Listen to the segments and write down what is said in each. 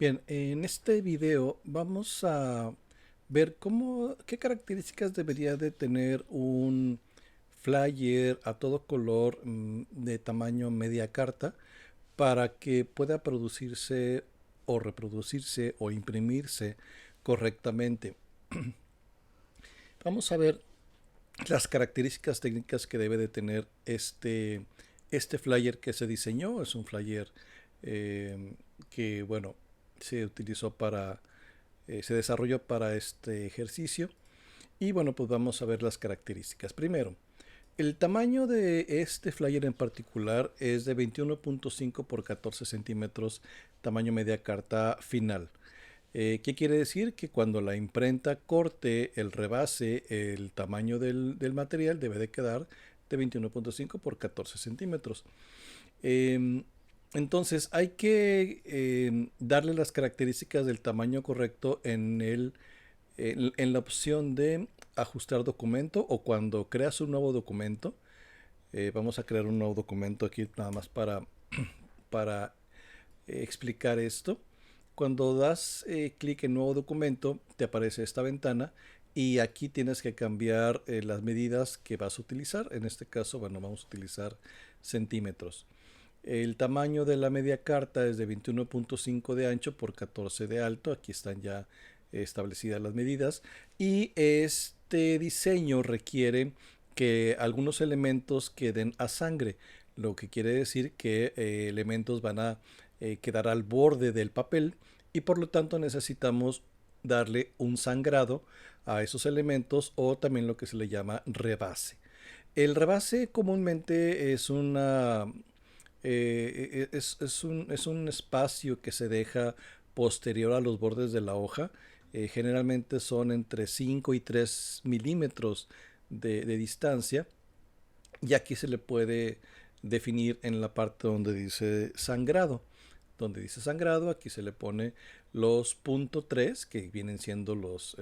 Bien, en este video vamos a ver qué características debería de tener un flyer a todo color de tamaño media carta para que pueda producirse o reproducirse o imprimirse correctamente. Vamos a ver las características técnicas que debe de tener este flyer que se diseñó. Es un flyer eh, que, bueno, se utilizó se desarrolló para este ejercicio. Y bueno, pues vamos a ver las características. Primero, el tamaño de este flyer en particular es de 21.5 por 14 centímetros, tamaño media carta final. ¿Qué quiere decir? Que cuando la imprenta corte el rebase, el tamaño del material debe de quedar de 21.5 por 14 centímetros. Em, entonces hay que darle las características del tamaño correcto en la opción de ajustar documento o cuando creas un nuevo documento. Vamos a crear un nuevo documento aquí nada más para explicar esto. Cuando das clic en nuevo documento, te aparece esta ventana y aquí tienes que cambiar las medidas que vas a utilizar. En este caso, bueno, vamos a utilizar centímetros. El tamaño de la media carta es de 21.5 de ancho por 14 de alto. Aquí están ya establecidas las medidas. Y este diseño requiere que algunos elementos queden a sangre, lo que quiere decir que elementos van a quedar al borde del papel y por lo tanto necesitamos darle un sangrado a esos elementos o también lo que se le llama rebase. El rebase comúnmente es un espacio que se deja posterior a los bordes de la hoja. Generalmente son entre 5 y 3 milímetros de distancia. Y aquí se le puede definir en la parte donde dice sangrado. Donde dice sangrado, aquí se le pone los punto 3, que vienen siendo los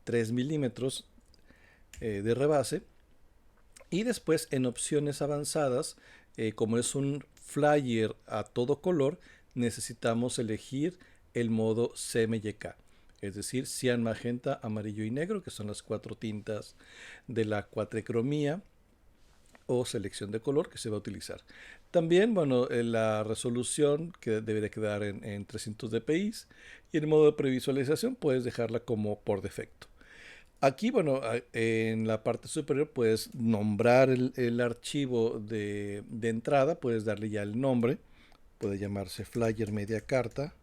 3 milímetros de rebase. Y después en opciones avanzadas, como es un flyer a todo color, necesitamos elegir el modo CMYK. Es decir, cian, magenta, amarillo y negro, que son las cuatro tintas de la cuatricromía o selección de color que se va a utilizar. También, bueno, la resolución que debe de quedar en 300 dpi y en modo de previsualización puedes dejarla como por defecto. Aquí, bueno, en la parte superior puedes nombrar el archivo de entrada, puedes darle ya el nombre, puede llamarse Flyer Media Carta,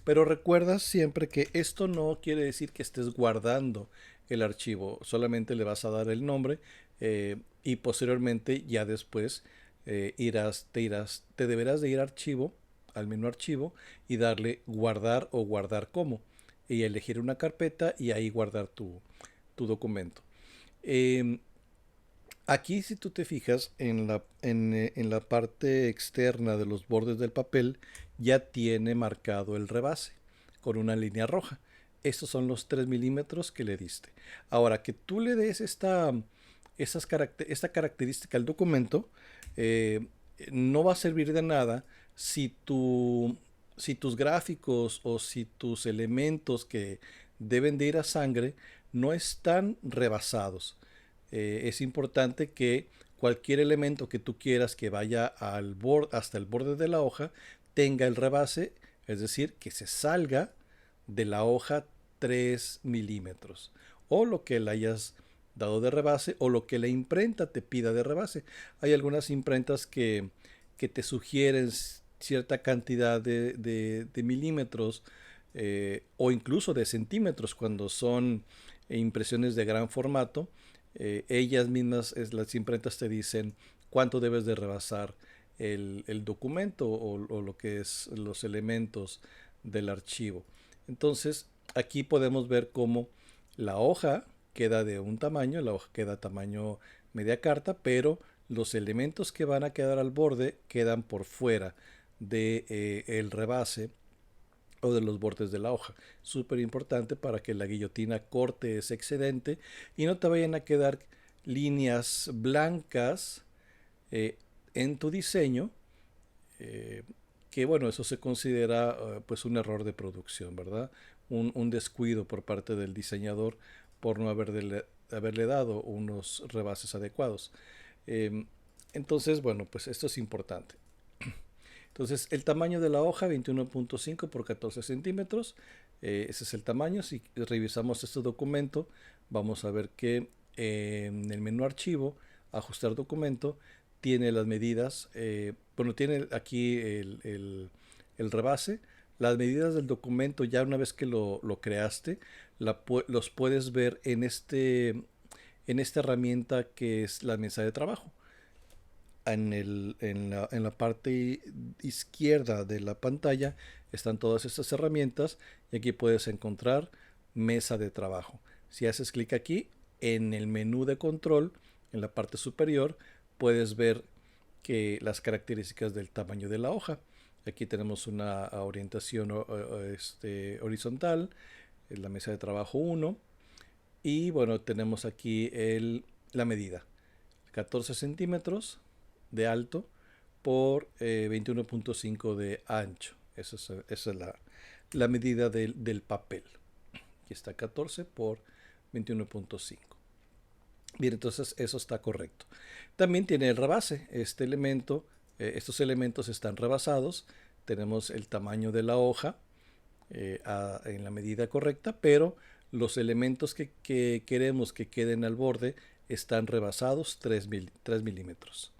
pero recuerda siempre que esto no quiere decir que estés guardando el archivo, solamente le vas a dar el nombre y posteriormente ya después te deberás de ir a archivo, al menú archivo y darle guardar o guardar como y elegir una carpeta y ahí guardar tu documento. Eh, Aquí, si tú te fijas en la parte externa de los bordes del papel, ya tiene marcado el rebase con una línea roja. Estos son los 3 milímetros que le diste. Ahora, que tú le des esta característica al documento, eh, no va a servir de nada si tus gráficos o si tus elementos que deben de ir a sangre no están rebasados. Es importante que cualquier elemento que tú quieras que vaya hasta el borde de la hoja tenga el rebase, es decir, que se salga de la hoja 3 milímetros o lo que le hayas dado de rebase o lo que la imprenta te pida de rebase. Hay algunas imprentas que te sugieren cierta cantidad de milímetros o incluso de centímetros cuando son impresiones de gran formato. Ellas mismas, las imprentas te dicen cuánto debes de rebasar el documento o lo que es los elementos del archivo. Entonces, aquí podemos ver cómo la hoja queda de un tamaño, la hoja queda tamaño media carta, pero los elementos que van a quedar al borde quedan por fuera de el rebase o de los bordes de la hoja. Súper importante para que la guillotina corte ese excedente y no te vayan a quedar líneas blancas eh, en tu diseño eh, que bueno, eso se considera pues un error de producción, ¿verdad? Un descuido por parte del diseñador por no haberle dado unos rebases adecuados. Eh, entonces, bueno, pues esto es importante. Entonces, el tamaño de la hoja, 21.5 por 14 centímetros. Ese es el tamaño. Si revisamos este documento, vamos a ver que en el menú archivo, ajustar documento, tiene las medidas, bueno, tiene aquí el rebase. Las medidas del documento, ya una vez que lo creaste, los puedes ver en esta herramienta que es la mesa de trabajo. En la parte izquierda de la pantalla están todas estas herramientas y aquí puedes encontrar mesa de trabajo. Si haces clic aquí en el menú de control, en la parte superior, puedes ver que las características del tamaño de la hoja. Aquí tenemos una orientación horizontal, en la mesa de trabajo 1 y bueno, tenemos aquí la medida, 14 centímetros de alto por 21.5 de ancho. Esa es la medida del papel. Aquí está 14 por 21.5. Bien, entonces eso está correcto. También tiene el rebase. Estos elementos están rebasados. Tenemos el tamaño de la hoja en la medida correcta, pero los elementos que queremos que queden al borde están rebasados 3 milímetros.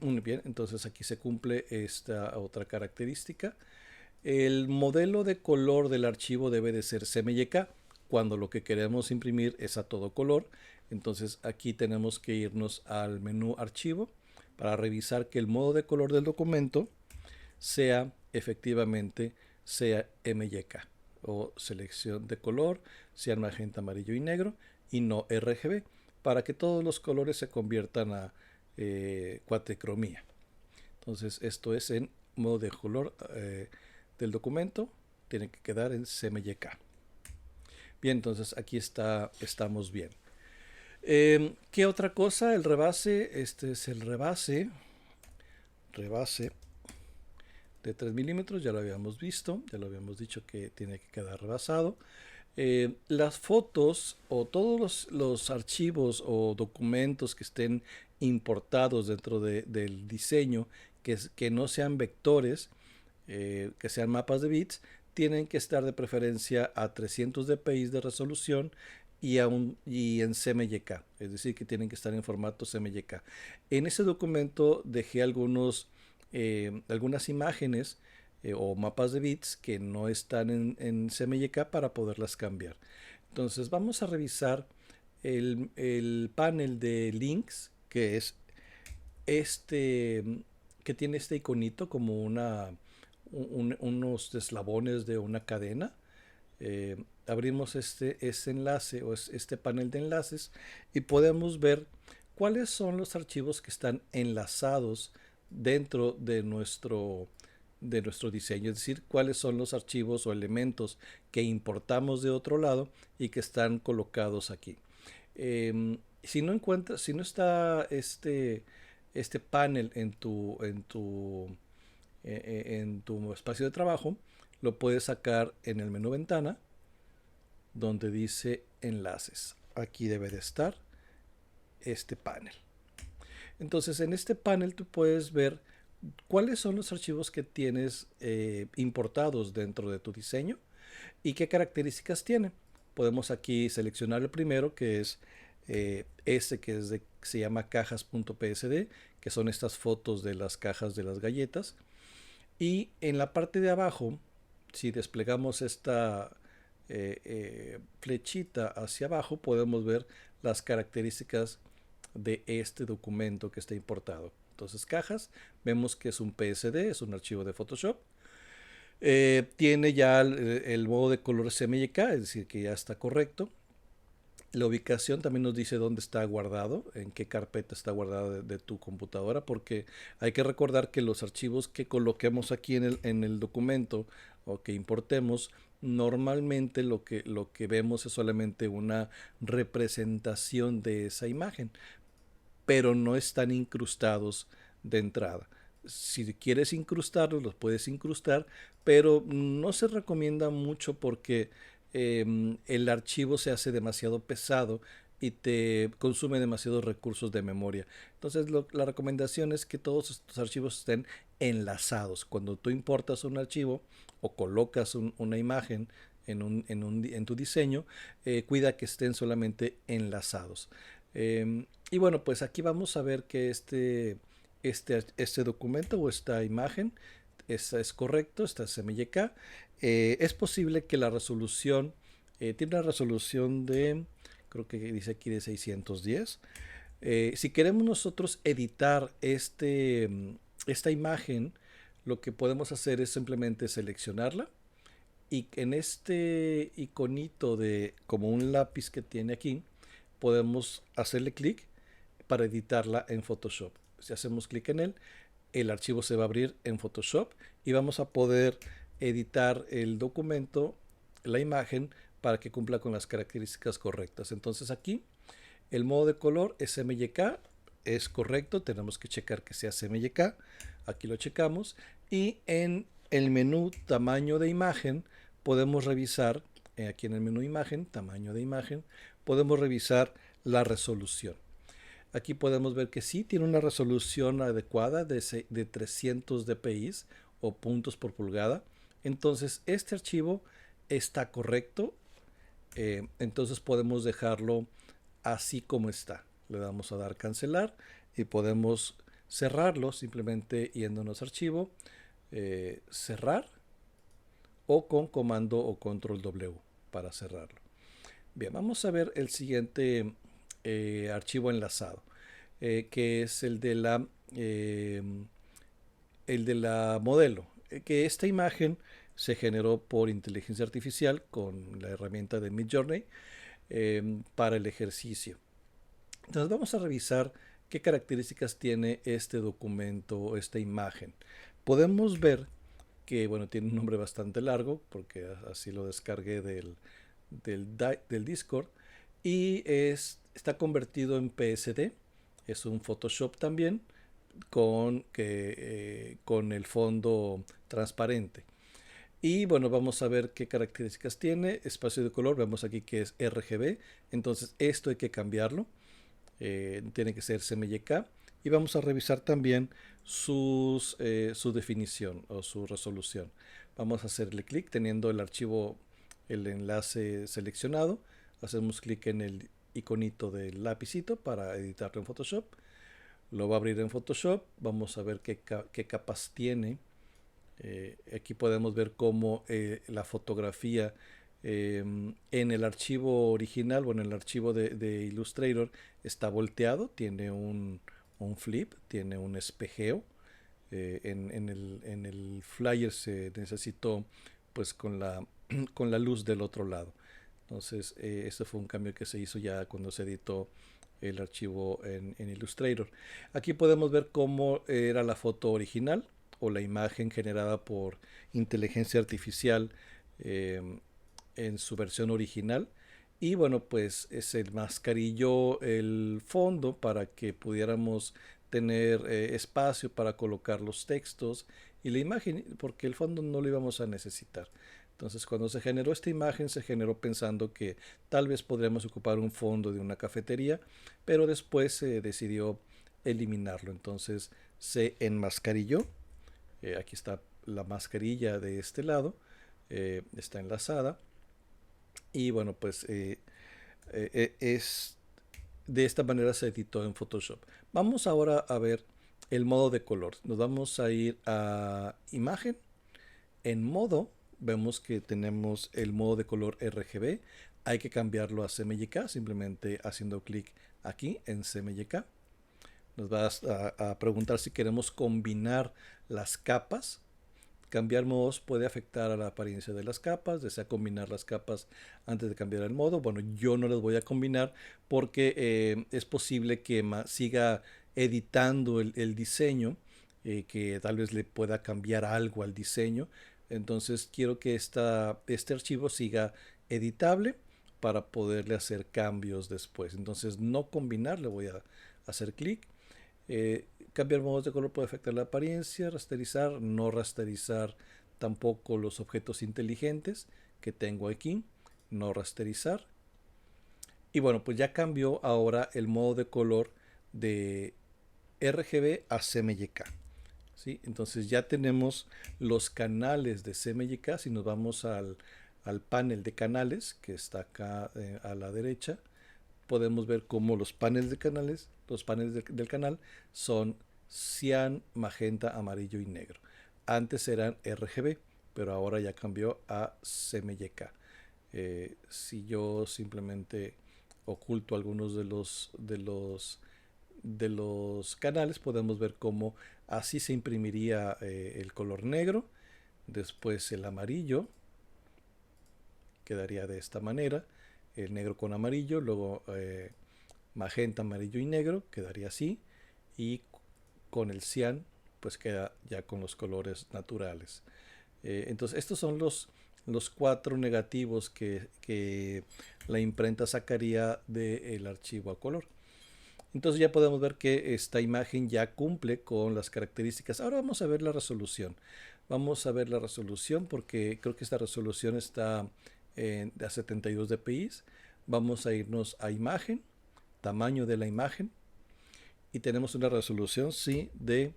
Muy bien, entonces aquí se cumple esta otra característica. El modelo de color del archivo debe de ser CMYK cuando lo que queremos imprimir es a todo color. Entonces aquí tenemos que irnos al menú archivo para revisar que el modo de color del documento sea efectivamente CMYK o selección de color, sea magenta, amarillo y negro y no RGB, para que todos los colores se conviertan a cuatricromía. Entonces esto es en modo de color del documento, tiene que quedar en CMYK. Bien, entonces aquí estamos bien. ¿Qué otra cosa? El rebase, este es el rebase de 3 milímetros, ya lo habíamos visto, ya lo habíamos dicho que tiene que quedar rebasado. Las fotos o todos los archivos o documentos que estén importados dentro del diseño, que no sean vectores, que sean mapas de bits, tienen que estar de preferencia a 300 dpi de resolución y en CMYK, es decir, que tienen que estar en formato CMYK. En ese documento dejé algunas imágenes o mapas de bits que no están en CMYK para poderlas cambiar. Entonces vamos a revisar el panel de links, que es este, que tiene este iconito como unos eslabones de una cadena. Abrimos este enlace o este panel de enlaces y podemos ver cuáles son los archivos que están enlazados dentro de nuestro diseño, es decir, cuáles son los archivos o elementos que importamos de otro lado y que están colocados aquí. Si no está este panel en tu espacio de trabajo, lo puedes sacar en el menú ventana donde dice enlaces. Aquí debe de estar este panel. Entonces en este panel tú puedes ver cuáles son los archivos que tienes importados dentro de tu diseño y qué características tienen. Podemos aquí seleccionar el primero, que es se llama cajas.psd, que son estas fotos de las cajas de las galletas. Y en la parte de abajo, si desplegamos esta flechita hacia abajo, podemos ver las características de este documento que está importado. Entonces, cajas, vemos que es un PSD, es un archivo de Photoshop. Tiene ya el modo de color CMYK, es decir, que ya está correcto. La ubicación también nos dice dónde está guardado, en qué carpeta está guardado de tu computadora, porque hay que recordar que los archivos que coloquemos aquí en el documento o que importemos, normalmente lo que vemos es solamente una representación de esa imagen, pero no están incrustados de entrada. si quieres incrustarlos, los puedes incrustar, pero no se recomienda mucho porque el archivo se hace demasiado pesado y te consume demasiados recursos de memoria. Entonces, la recomendación es que todos estos archivos estén enlazados. Cuando tú importas un archivo o colocas una imagen en tu diseño, cuida que estén solamente enlazados. Y bueno, pues aquí vamos a ver que este documento o esta imagen es correcto, está CMYK. Es posible que la resolución tiene una resolución de, creo que dice aquí de 610. Si queremos nosotros editar esta imagen, lo que podemos hacer es simplemente seleccionarla y en este iconito de como un lápiz que tiene aquí, podemos hacerle clic para editarla en Photoshop. Si hacemos clic en él, el archivo se va a abrir en Photoshop y vamos a poder editar el documento, la imagen, para que cumpla con las características correctas. Entonces aquí el modo de color es CMYK, es correcto, tenemos que checar que sea CMYK, aquí lo checamos y en el menú tamaño de imagen podemos revisar, aquí en el menú imagen, tamaño de imagen, podemos revisar la resolución. Aquí podemos ver que sí tiene una resolución adecuada de 300 dpi o puntos por pulgada. Entonces este archivo está correcto. Entonces podemos dejarlo así como está. Le damos a dar cancelar y podemos cerrarlo simplemente yéndonos a archivo, cerrar o con comando o control W para cerrarlo. Bien, vamos a ver el siguiente archivo enlazado, que es eh, el de la modelo, que esta imagen se generó por inteligencia artificial con la herramienta de Midjourney para el ejercicio. Entonces vamos a revisar qué características tiene este documento, esta imagen. Podemos ver que, bueno, tiene un nombre bastante largo porque así lo descargué del Discord y está convertido en PSD, es un Photoshop también con el fondo transparente. Y bueno, vamos a ver qué características tiene. Espacio de color, vemos aquí que es RGB, entonces esto hay que cambiarlo, tiene que ser CMYK. Y vamos a revisar también su definición o su resolución. Vamos a hacerle clic teniendo el archivo, el enlace seleccionado. Hacemos clic en el iconito del lapicito para editarlo en Photoshop. Lo va a abrir en Photoshop. Vamos a ver qué capas tiene. Aquí podemos ver cómo la fotografía en el archivo original o en el archivo de Illustrator está volteado, tiene un flip, tiene un espejeo. En el flyer se necesitó pues con la luz del otro lado. Entonces, ese fue un cambio que se hizo ya cuando se editó el archivo en Illustrator. Aquí podemos ver cómo era la foto original o la imagen generada por inteligencia artificial eh, en su versión original. Y bueno, pues se mascarilló el fondo para que pudiéramos tener espacio para colocar los textos y la imagen, porque el fondo no lo íbamos a necesitar. Entonces, cuando se generó esta imagen, se generó pensando que tal vez podríamos ocupar un fondo de una cafetería, pero después se decidió eliminarlo. Entonces, se enmascarilló. Aquí está la mascarilla de este lado, está enlazada. Y bueno, pues es de esta manera se editó en Photoshop. Vamos ahora a ver el modo de color. Nos vamos a ir a imagen. En modo, vemos que tenemos el modo de color RGB. Hay que cambiarlo a CMYK, simplemente haciendo clic aquí en CMYK. Nos va a preguntar si queremos combinar las capas. Cambiar modos puede afectar a la apariencia de las capas, desea combinar las capas antes de cambiar el modo. Bueno, yo no las voy a combinar porque es posible que siga editando el diseño, que tal vez le pueda cambiar algo al diseño. Entonces quiero que este archivo siga editable para poderle hacer cambios después. Entonces no combinar, le voy a hacer clic. Cambiar modos de color puede afectar la apariencia, rasterizar, no rasterizar tampoco los objetos inteligentes que tengo aquí, no rasterizar. Y bueno, pues ya cambió ahora el modo de color de RGB a CMYK. ¿Sí? Entonces ya tenemos los canales de CMYK. Si nos vamos al panel de canales que está acá a la derecha, podemos ver cómo los paneles de canales, del canal son cian, magenta, amarillo y negro. Antes eran RGB, pero ahora ya cambió a CMYK. Si yo simplemente oculto algunos de los canales, podemos ver cómo así se imprimiría el color negro, después el amarillo quedaría de esta manera, el negro con amarillo, luego magenta, amarillo y negro quedaría así, y con el cian pues queda ya con los colores naturales. Entonces estos son los cuatro negativos que la imprenta sacaría del archivo a color. Entonces ya podemos ver que esta imagen ya cumple con las características. Ahora vamos a ver la resolución. Vamos a ver la resolución porque creo que esta resolución está a 72 dpi. Vamos a irnos a imagen, tamaño de la imagen, y tenemos una resolución, sí, de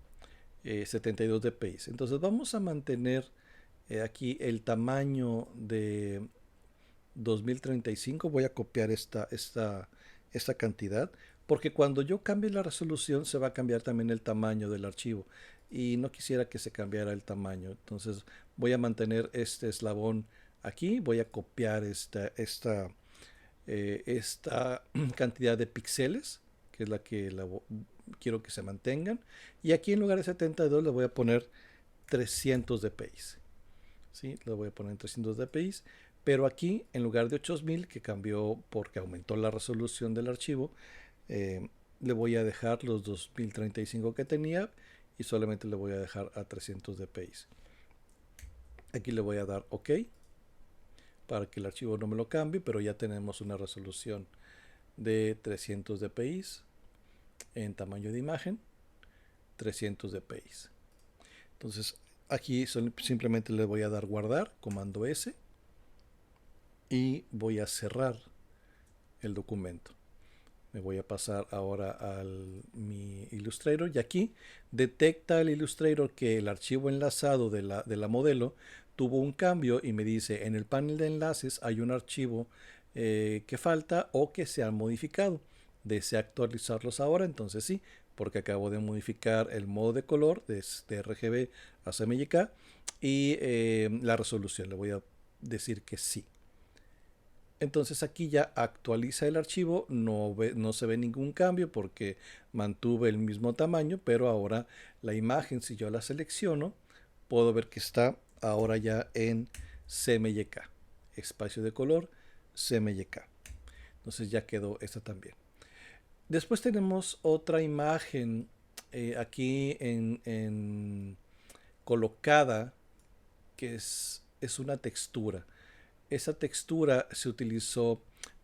72 dpi. Entonces vamos a mantener aquí el tamaño de 2035. Voy a copiar esta cantidad, porque cuando yo cambie la resolución se va a cambiar también el tamaño del archivo y no quisiera que se cambiara el tamaño. Entonces voy a mantener este eslabón aquí, voy a copiar esta cantidad de píxeles, que es la que quiero que se mantengan, y aquí en lugar de 72 le voy a poner 300 dpi. ¿Sí? Le voy a poner en 300 dpi, pero aquí en lugar de 8000, que cambió porque aumentó la resolución del archivo, le voy a dejar los 2035 que tenía y solamente le voy a dejar a 300 dpi. Aquí le voy a dar OK para que el archivo no me lo cambie, pero ya tenemos una resolución de 300 dpi en tamaño de imagen, 300 dpi. Entonces aquí simplemente le voy a dar guardar, comando S, y voy a cerrar el documento. Me voy a pasar ahora al mi Illustrator y aquí detecta el Illustrator que el archivo enlazado de la modelo tuvo un cambio y me dice en el panel de enlaces hay un archivo que falta o que se ha modificado. ¿Desea actualizarlos ahora? Entonces sí, porque acabo de modificar el modo de color de RGB a CMYK y la resolución. Le voy a decir que sí. Entonces aquí ya actualiza el archivo, no se ve ningún cambio porque mantuve el mismo tamaño, pero ahora la imagen, si yo la selecciono, puedo ver que está ahora ya en CMYK, espacio de color CMYK. Entonces ya quedó esta también. Después tenemos otra imagen aquí colocada, que es una textura. Esa textura se utilizó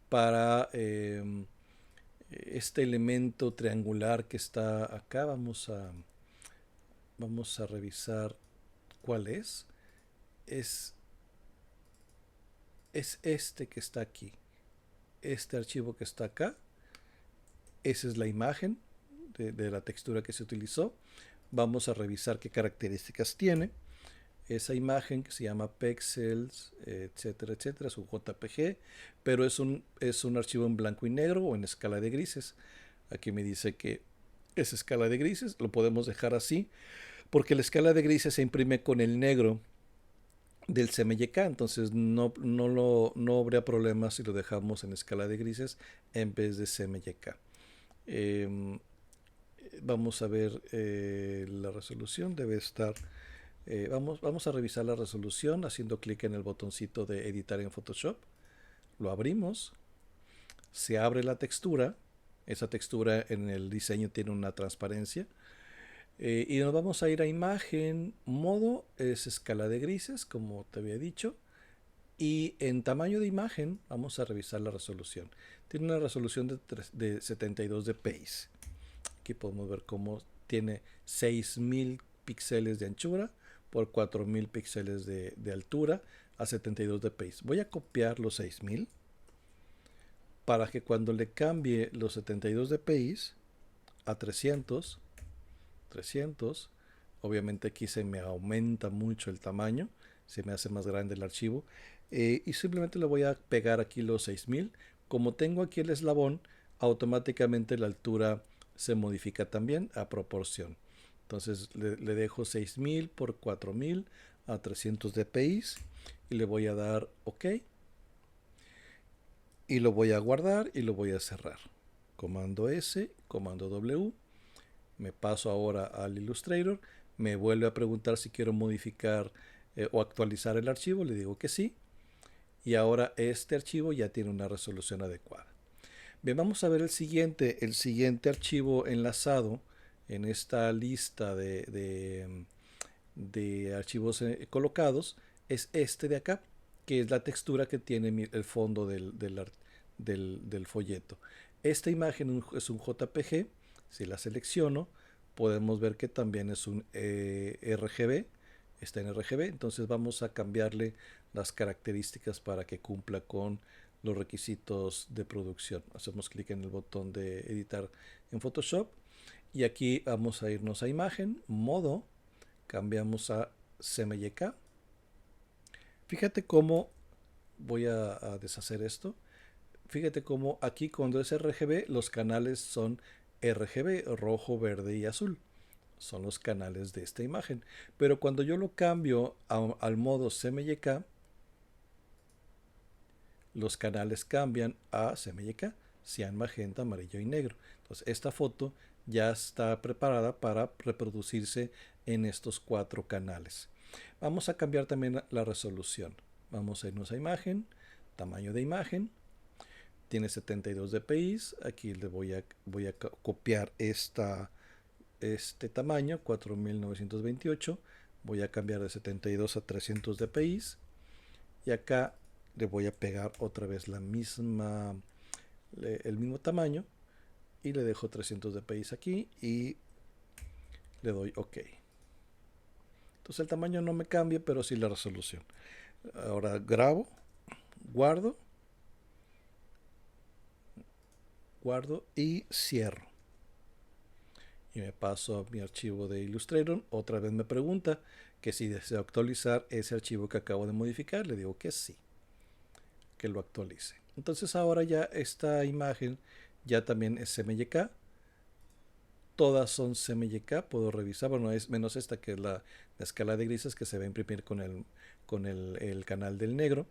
para este elemento triangular que está acá. Vamos a revisar cuál es. Es este que está aquí. Este archivo que está acá. Esa es la imagen de la textura que se utilizó. Vamos a revisar qué características tiene. Esa imagen que se llama pixels, etcétera, etcétera, es un JPG, pero es un archivo en blanco y negro o en escala de grises. Aquí me dice que es escala de grises, lo podemos dejar así, porque la escala de grises se imprime con el negro del CMYK, entonces no habría problema si lo dejamos en escala de grises en vez de CMYK. Vamos a ver la resolución, debe estar... vamos a revisar la resolución haciendo clic en el botoncito de editar en Photoshop. Lo abrimos. Se abre la textura. Esa textura en el diseño tiene una transparencia. Y nos vamos a ir a imagen. Modo es escala de grises, como te había dicho. Y en tamaño de imagen vamos a revisar la resolución. Tiene una resolución de 72 dpi. Aquí podemos ver cómo tiene 6000 píxeles de anchura por 4000 píxeles de altura a 72 dpi. Voy a copiar los 6000 para que cuando le cambie los 72 dpi a 300, obviamente aquí se me aumenta mucho el tamaño, se me hace más grande el archivo, y simplemente le voy a pegar aquí los 6000. Como tengo aquí el eslabón, automáticamente la altura se modifica también a proporción. Entonces le dejo 6000 por 4000 a 300 dpi y le voy a dar OK y lo voy a guardar y lo voy a cerrar. Comando S, comando W. Me paso ahora al Illustrator, me vuelve a preguntar si quiero modificar o actualizar el archivo, le digo que sí, y ahora este archivo ya tiene una resolución adecuada. Bien, vamos a ver el siguiente archivo enlazado en esta lista de archivos colocados, es este de acá, que es la textura que tiene el fondo del folleto. Esta imagen es un JPG. Si la selecciono, podemos ver que también es un RGB, está en RGB, entonces vamos a cambiarle las características para que cumpla con los requisitos de producción. Hacemos clic en el botón de editar en Photoshop y aquí vamos a irnos a imagen, modo, cambiamos a CMYK. Fíjate cómo voy a deshacer esto. Fíjate cómo aquí cuando es RGB los canales son RGB, rojo, verde y azul. Son los canales de esta imagen. Pero cuando yo lo cambio al modo CMYK, los canales cambian a CMYK, cian, magenta, amarillo y negro. Entonces esta foto ya está preparada para reproducirse en estos 4 canales. Vamos a cambiar también la resolución. Vamos a irnos a imagen, tamaño de imagen. Tiene 72 dpi. Aquí le voy a copiar este tamaño, 4928. Voy a cambiar de 72 a 300 dpi. Y acá le voy a pegar otra vez el mismo tamaño. Y le dejo 300 dpi aquí y le doy OK. Entonces el tamaño no me cambia, pero sí la resolución. Ahora grabo, guardo y cierro. Y me paso a mi archivo de Illustrator. Otra vez me pregunta que si deseo actualizar ese archivo que acabo de modificar. Le digo que sí, que lo actualice. Entonces ahora ya esta imagen ya también es CMYK. Todas son CMYK, puedo revisar, bueno, es menos esta que es la escala de grises que se va a imprimir con el canal del negro.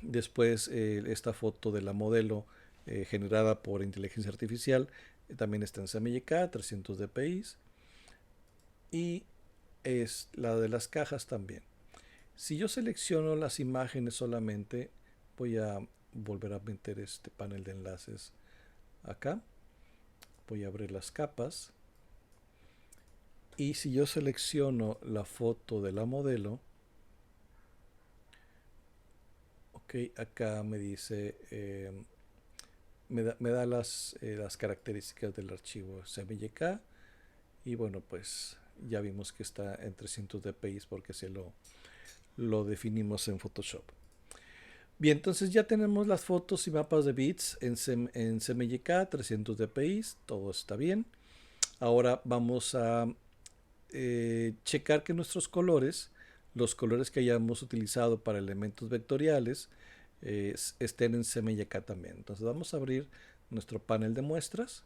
Después esta foto de la modelo generada por inteligencia artificial también está en CMYK, 300 dpi. Y es la de las cajas también. Si yo selecciono las imágenes solamente, voy a volver a meter este panel de enlaces acá. Voy a abrir las capas. Y si yo selecciono la foto de la modelo, ok, acá me dice, me da las características del archivo CMYK. Y bueno, pues ya vimos que está en 300 dpi porque se lo definimos en Photoshop. Bien, entonces ya tenemos las fotos y mapas de bits en CMYK, 300 dpi, todo está bien. Ahora vamos a checar que nuestros colores, los colores que hayamos utilizado para elementos vectoriales, estén en CMYK también. Entonces vamos a abrir nuestro panel de muestras,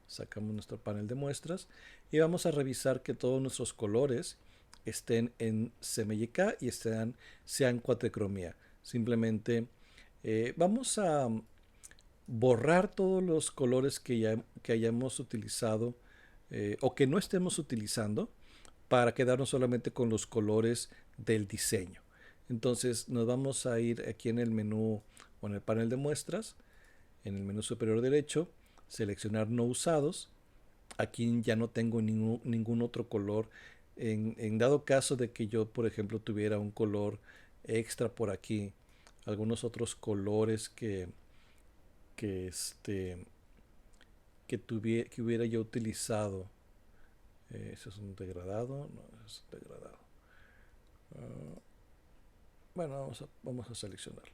sacamos nuestro panel de muestras y vamos a revisar que todos nuestros colores estén en CMYK y sean cuatricromía. Simplemente vamos a borrar todos los colores que hayamos utilizado o que no estemos utilizando para quedarnos solamente con los colores del diseño. Entonces nos vamos a ir aquí en el menú o en el panel de muestras, en el menú superior derecho, seleccionar no usados. Aquí ya no tengo ningún otro color. En dado caso de que yo, por ejemplo, tuviera un color extra por aquí, algunos otros colores que hubiera yo utilizado Ese es un degradado, no, ese es un degradado. Ah, bueno, vamos a seleccionarlo.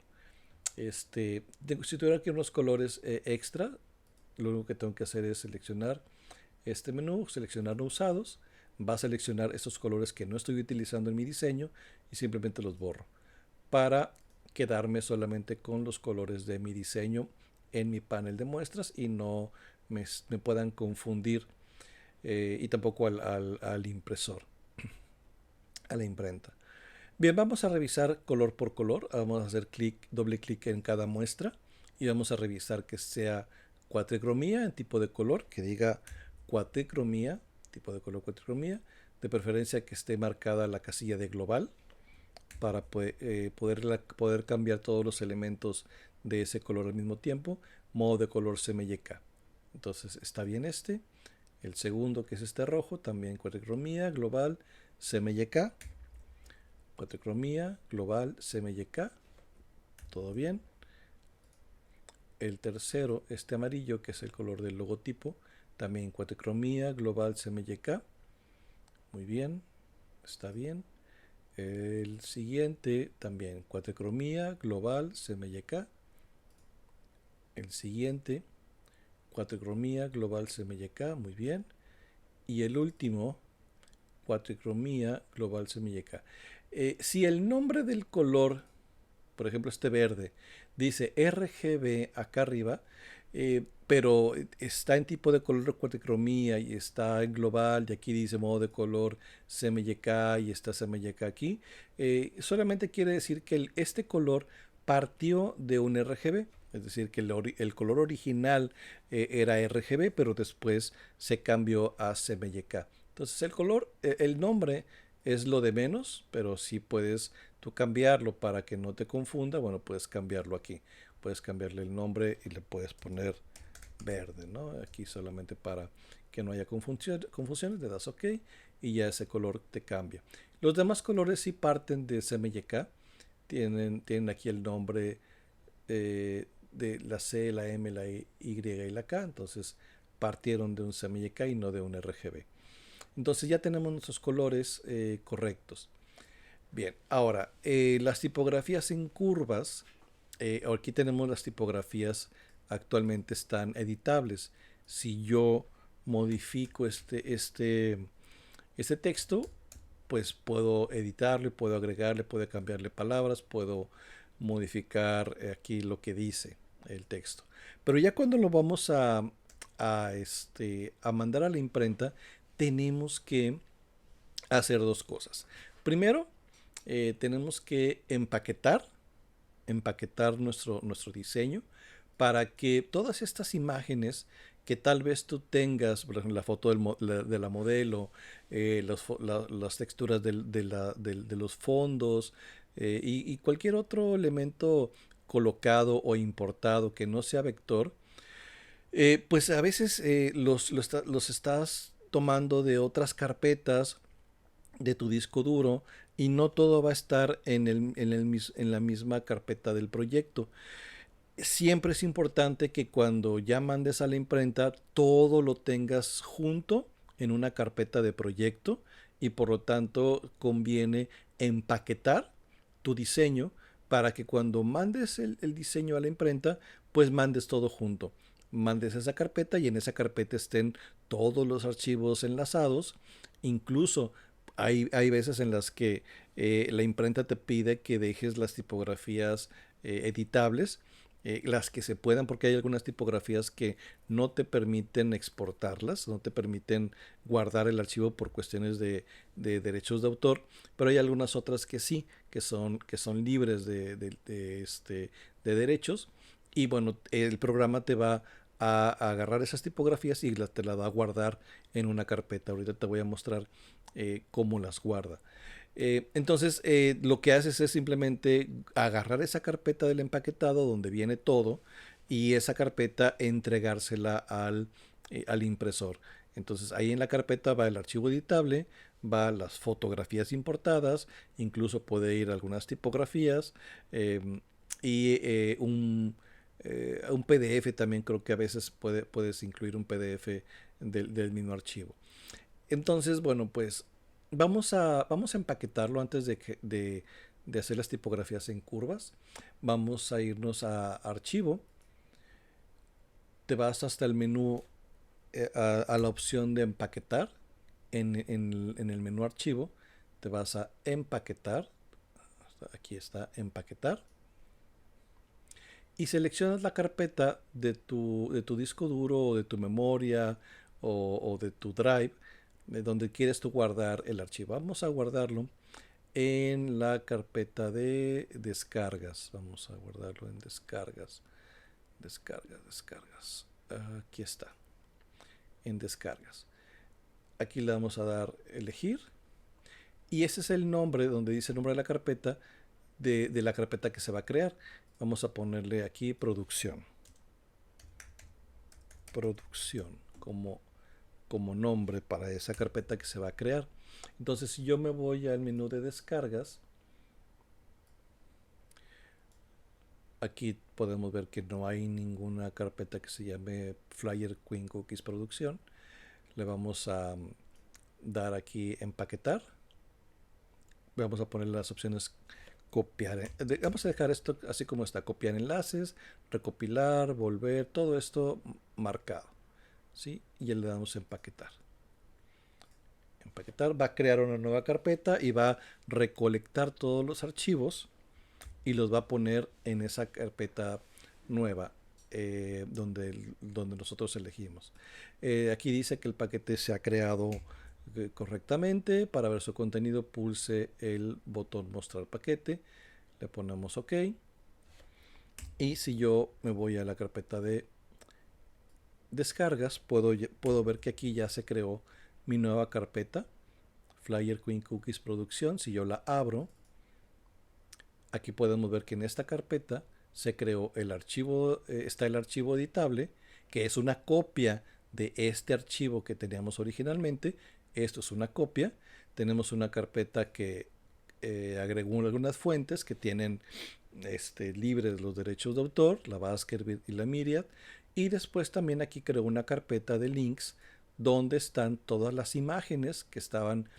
Si tuviera aquí unos colores extra, lo único que tengo que hacer es seleccionar este menú, seleccionar no usados, va a seleccionar estos colores que no estoy utilizando en mi diseño y simplemente los borro para quedarme solamente con los colores de mi diseño en mi panel de muestras y no me puedan confundir y tampoco al impresor, a la imprenta. Bien, vamos a revisar color por color. Vamos a hacer doble clic en cada muestra y vamos a revisar que sea cuatricromía en tipo de color, que diga cuatricromía, tipo de color cuatricromía, de preferencia que esté marcada la casilla de global para poder cambiar todos los elementos de ese color al mismo tiempo. Modo de color CMYK. Entonces está bien este. El segundo, que es este rojo, también cuatricromía, global, CMYK. Cuatricromía, global, CMYK. Todo bien. El tercero, este amarillo, que es el color del logotipo, también cuatricromía, global, CMYK. Muy bien, está bien. El siguiente, también cuatricromía, global, CMYK. El siguiente, cuatricromía, global, CMYK. Muy bien. Y el último, cuatricromía, global, CMYK. Si el nombre del color, por ejemplo este verde, dice RGB acá arriba, pero está en tipo de color cuatricromía y está en global y aquí dice modo de color CMYK y está CMYK aquí, solamente quiere decir que este color partió de un RGB. Es decir, que el color original era RGB, pero después se cambió a CMYK. Entonces el color, el nombre es lo de menos, pero sí puedes tú cambiarlo para que no te confunda. Bueno, puedes cambiarlo aquí. Puedes cambiarle el nombre y le puedes poner verde, ¿no? Aquí solamente para que no haya confusiones, le das OK y ya ese color te cambia. Los demás colores sí parten de CMYK. Tienen aquí el nombre de la C, la M, la Y y la K. Entonces partieron de un CMYK y no de un RGB. Entonces ya tenemos nuestros colores correctos. Bien, ahora, las tipografías en curvas, aquí tenemos las tipografías actualmente están editables. Si yo modifico este texto, pues puedo editarle, puedo agregarle, puedo cambiarle palabras, puedo modificar aquí lo que dice el texto. Pero ya cuando lo vamos a mandar a la imprenta, tenemos que hacer dos cosas. Primero, tenemos que empaquetar nuestro diseño para que todas estas imágenes que tal vez tú tengas, por ejemplo, la foto de la modelo, las texturas de los fondos y cualquier otro elemento colocado o importado que no sea vector, pues a veces los estás tomando de otras carpetas de tu disco duro y no todo va a estar en la misma carpeta del proyecto. Siempre es importante que cuando ya mandes a la imprenta todo lo tengas junto en una carpeta de proyecto y por lo tanto conviene empaquetar tu diseño para que cuando mandes el diseño a la imprenta pues mandes todo junto. Mandes esa carpeta y en esa carpeta estén todos los archivos enlazados. Incluso hay veces en las que la imprenta te pide que dejes las tipografías editables, las que se puedan, porque hay algunas tipografías que no te permiten exportarlas, no te permiten guardar el archivo por cuestiones de derechos de autor, pero hay algunas otras que sí, que son libres de derechos. Y bueno, el programa te va a agarrar esas tipografías y te las va a guardar en una carpeta. Ahorita te voy a mostrar cómo las guarda. Entonces, lo que haces es simplemente agarrar esa carpeta del empaquetado donde viene todo y esa carpeta entregársela al impresor. Entonces, ahí en la carpeta va el archivo editable, va las fotografías importadas, incluso puede ir algunas tipografías y un PDF también creo que a veces puedes incluir un PDF del mismo archivo. Entonces, bueno, pues vamos a empaquetarlo antes de hacer las tipografías en curvas. Vamos a irnos a archivo. Te vas hasta el menú, a la opción de empaquetar. En el menú archivo te vas a empaquetar. Aquí está empaquetar. Y seleccionas la carpeta de tu disco duro o de tu memoria o de tu drive, de donde quieres tú guardar el archivo. Vamos a guardarlo en la carpeta de descargas. Vamos a guardarlo en descargas. Descargas. Aquí está. En descargas. Aquí le vamos a dar elegir. Y ese es el nombre, donde dice el nombre de la carpeta, de la carpeta que se va a crear. Vamos a ponerle aquí producción. Producción como nombre para esa carpeta que se va a crear. Entonces, si yo me voy al menú de descargas, aquí podemos ver que no hay ninguna carpeta que se llame Flyer Queen Cookies Producción. Le vamos a dar aquí empaquetar. Vamos a poner las opciones copiar. Vamos a dejar esto así como está: copiar enlaces, recopilar, volver, todo esto marcado, ¿sí? Y le damos empaquetar. Empaquetar va a crear una nueva carpeta y va a recolectar todos los archivos y los va a poner en esa carpeta nueva, donde nosotros elegimos. Aquí dice que el paquete se ha creado correctamente. Para ver su contenido, pulse el botón mostrar paquete, le ponemos OK. Y si yo me voy a la carpeta de descargas, puedo ver que aquí ya se creó mi nueva carpeta, Flyer Queen Cookies Producción. Si yo la abro, aquí podemos ver que en esta carpeta se creó el archivo, está el archivo editable, que es una copia de este archivo que teníamos originalmente. Esto es una copia. Tenemos una carpeta que agregó algunas fuentes que tienen libres los derechos de autor, la Baskerville y la Myriad. Y después también aquí creó una carpeta de links donde están todas las imágenes que estaban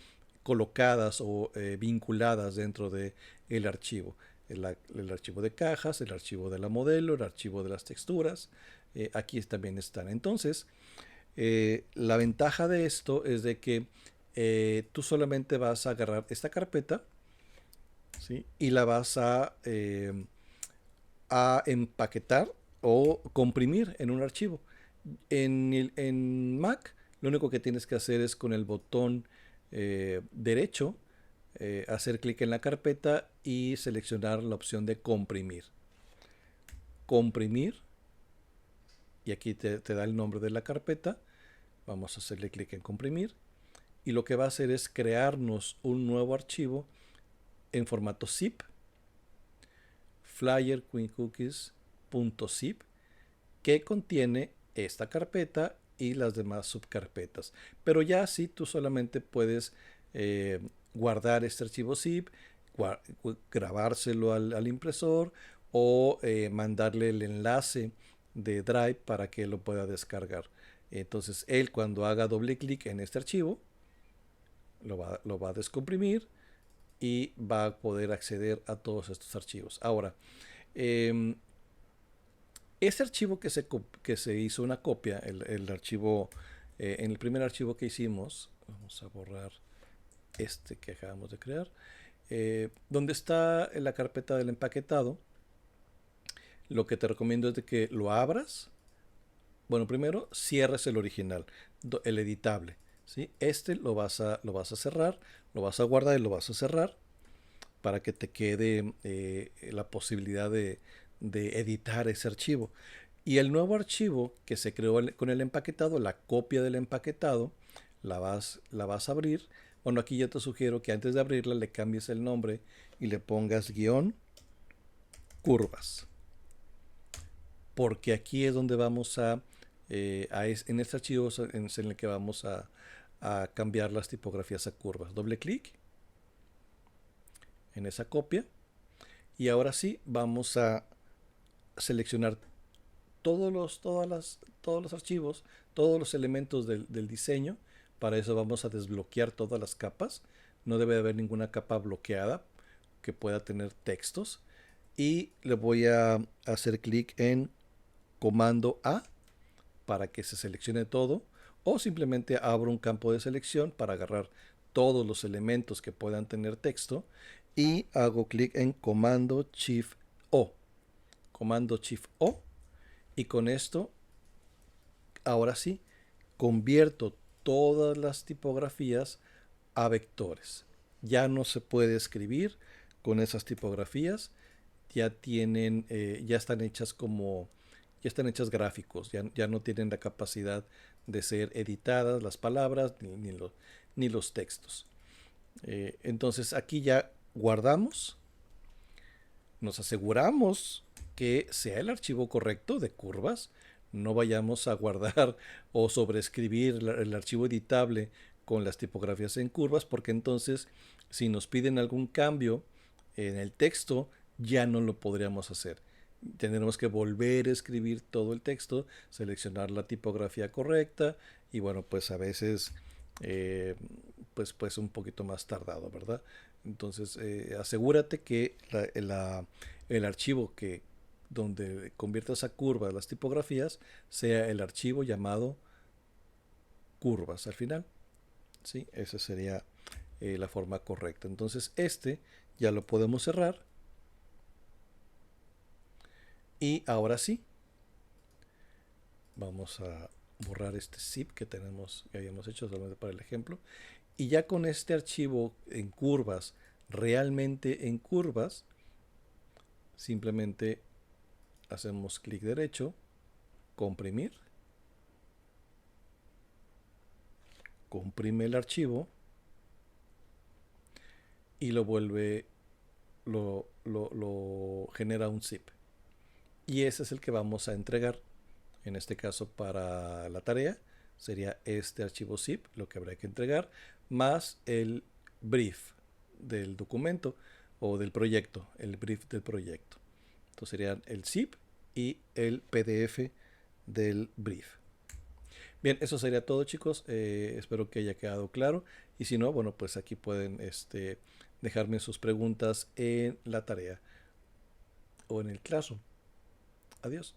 colocadas o vinculadas dentro de el archivo. El archivo de cajas, el archivo de la modelo, el archivo de las texturas. Aquí también están. Entonces, la ventaja de esto es de que tú solamente vas a agarrar esta carpeta, ¿sí? Y la vas a empaquetar o comprimir en un archivo. En Mac, lo único que tienes que hacer es con el botón derecho, hacer clic en la carpeta y seleccionar la opción de comprimir. Comprimir. Y aquí te da el nombre de la carpeta. Vamos a hacerle clic en comprimir. Y lo que va a hacer es crearnos un nuevo archivo en formato zip. flyerqueencookies.zip, que contiene esta carpeta y las demás subcarpetas. Pero ya así tú solamente puedes guardar este archivo zip, grabárselo al impresor o mandarle el enlace de Drive para que lo pueda descargar. Entonces él, cuando haga doble clic en este archivo, lo va a descomprimir y va a poder acceder a todos estos archivos. Ahora, este archivo que se hizo una copia, el archivo, en el primer archivo que hicimos, vamos a borrar este que acabamos de crear, donde está en la carpeta del empaquetado. Lo que te recomiendo es de que lo abras. Bueno, primero cierres el original, el editable, ¿sí? Lo vas a cerrar, lo vas a guardar y lo vas a cerrar para que te quede la posibilidad de editar ese archivo. Y el nuevo archivo que se creó con el empaquetado, la copia del empaquetado, la vas a abrir. Bueno, aquí yo te sugiero que antes de abrirla le cambies el nombre y le pongas guión curvas. Porque aquí es donde vamos en este archivo en el que vamos a cambiar las tipografías a curvas. Doble clic en esa copia. Y ahora sí, vamos a seleccionar todos los archivos, todos los elementos del diseño Para eso vamos a desbloquear todas las capas. No debe haber ninguna capa bloqueada que pueda tener textos. Y le voy a hacer clic en comando A para que se seleccione todo, o simplemente abro un campo de selección para agarrar todos los elementos que puedan tener texto y hago clic en comando Shift O. Comando Shift O, y con esto, ahora sí, convierto todas las tipografías a vectores. Ya no se puede escribir con esas tipografías, ya están hechas ya están hechas gráficos, ya no tienen la capacidad de ser editadas las palabras ni los textos. Entonces aquí ya guardamos, nos aseguramos que sea el archivo correcto de curvas, no vayamos a guardar o sobreescribir el archivo editable con las tipografías en curvas, porque entonces si nos piden algún cambio en el texto ya no lo podríamos hacer. Tendremos que volver a escribir todo el texto, seleccionar la tipografía correcta y bueno, pues a veces pues un poquito más tardado, ¿verdad? Entonces asegúrate que el archivo donde conviertas a curvas las tipografías sea el archivo llamado curvas al final. ¿Sí? Esa sería la forma correcta. Entonces ya lo podemos cerrar. Y ahora sí, vamos a borrar este zip que habíamos hecho solamente para el ejemplo. Y ya con este archivo en curvas, realmente en curvas, simplemente hacemos clic derecho, comprimir, comprime el archivo y lo genera un zip. Y ese es el que vamos a entregar. En este caso, para la tarea, sería este archivo zip, lo que habrá que entregar, más el brief del documento o del proyecto, el brief del proyecto. Entonces serían el zip y el PDF del brief. Bien, eso sería todo, chicos. Espero que haya quedado claro. Y si no, bueno, pues aquí pueden dejarme sus preguntas en la tarea o en el Classroom. Adiós.